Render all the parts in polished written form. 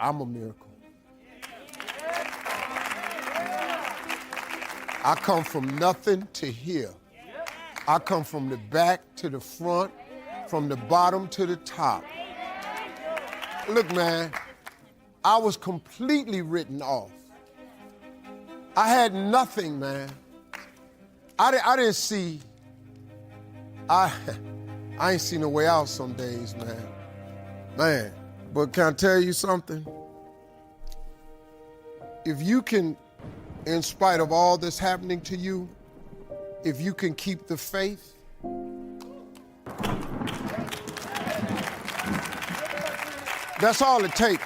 I'm a miracle. I come from nothing to here. I come from the back to the front, from the bottom to the top. Look, man, I was completely written off. I had nothing, man. I didn't see, I ain't seen a way out some days, man. Man, but can I tell you something? If you can, in spite of all that's happening to you, if you can keep the faith, that's all it takes.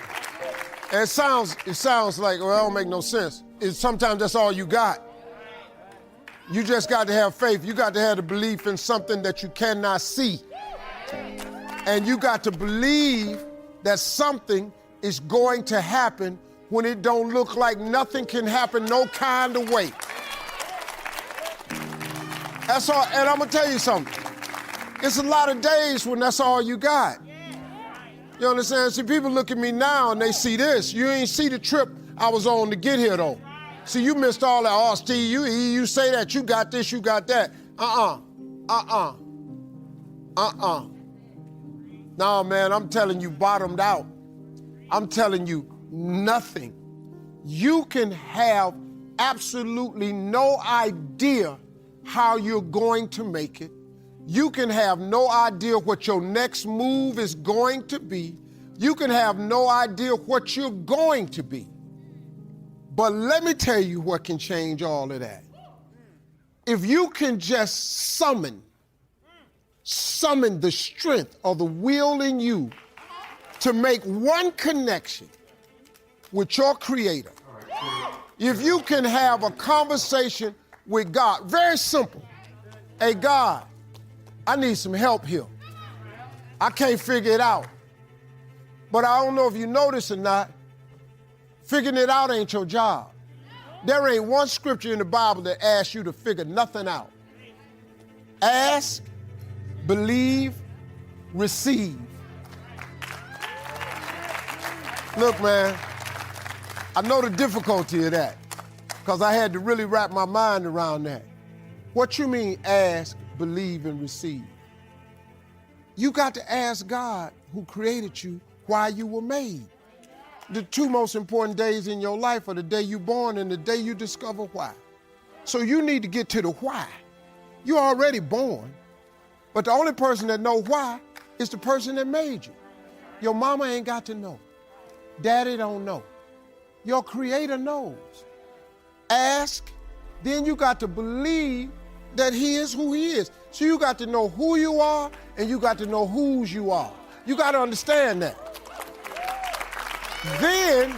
And it sounds like, well, it don't make no sense. Sometimes that's all you got. You just got to have faith. You got to have the belief in something that you cannot see. And you got to believe that something is going to happen when it don't look like nothing can happen no kind of way. That's all, and I'm gonna tell you something. It's a lot of days when that's all you got. You understand? See, people look at me now and they see this. You ain't see the trip I was on to get here though. See, you missed all that. Oh, Steve, you say that, you got this, you got that. No, man, I'm telling you, bottomed out. I'm telling you, nothing. You can have absolutely no idea how you're going to make it. You can have no idea what your next move is going to be. You can have no idea what you're going to be. But let me tell you what can change all of that. If you can just summon the strength or the will in you to make one connection with your Creator. If you can have a conversation with God, very simple. Hey, God, I need some help here. I can't figure it out. But I don't know if you notice or not, figuring it out ain't your job. There ain't one scripture in the Bible that asks you to figure nothing out. Ask, believe, receive. Look, man, I know the difficulty of that because I had to really wrap my mind around that. What you mean ask, believe, and receive? You got to ask God who created you why you were made. The two most important days in your life are the day you're born and the day you discover why. So you need to get to the why. You're already born, but the only person that knows why is the person that made you. Your mama ain't got to know. Daddy don't know. Your Creator knows. Ask, then you got to believe that He is who He is. So you got to know who you are and you got to know whose you are. You got to understand that. Then,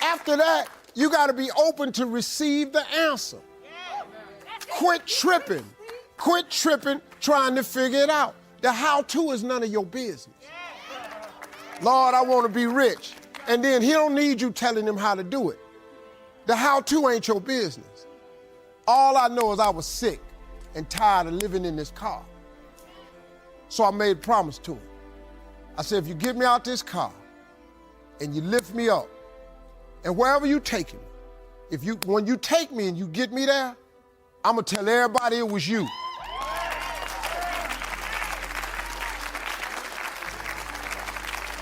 after that, you got to be open to receive the answer. Quit tripping. Quit tripping trying to figure it out. The how-to is none of your business. Lord, I want to be rich. And then He don't need you telling him how to do it. The how-to ain't your business. All I know is I was sick and tired of living in this car. So I made a promise to him. I said, if you get me out this car and you lift me up, and wherever you take me, when you take me and you get me there, I'm gonna tell everybody it was you.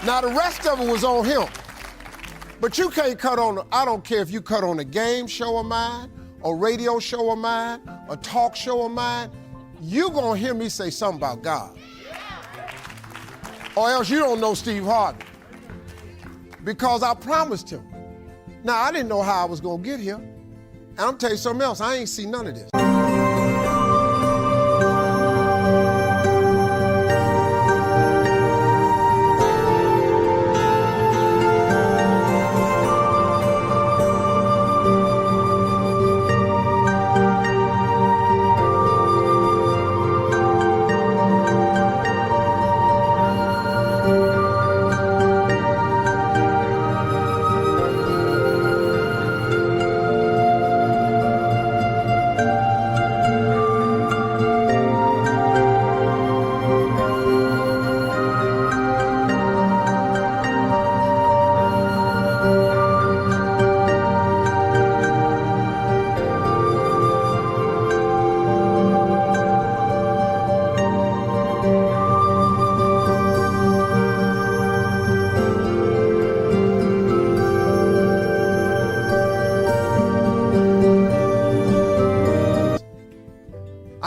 Now, the rest of it was on him. But you can't cut on, I don't care if you cut on a game show of mine, a radio show of mine, a talk show of mine, you gonna hear me say something about God. Or else you don't know Steve Harvey. Because I promised him. Now, I didn't know how I was gonna get here. And I'm tell you something else, I ain't seen none of this.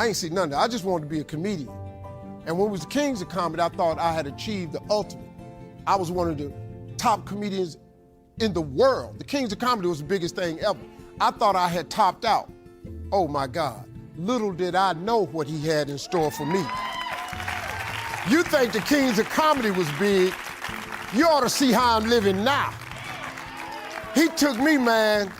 I ain't seen none of that. I just wanted to be a comedian. And when it was the Kings of Comedy, I thought I had achieved the ultimate. I was one of the top comedians in the world. The Kings of Comedy was the biggest thing ever. I thought I had topped out. Oh my God. Little did I know what he had in store for me. You think the Kings of Comedy was big, you ought to see how I'm living now. He took me, man,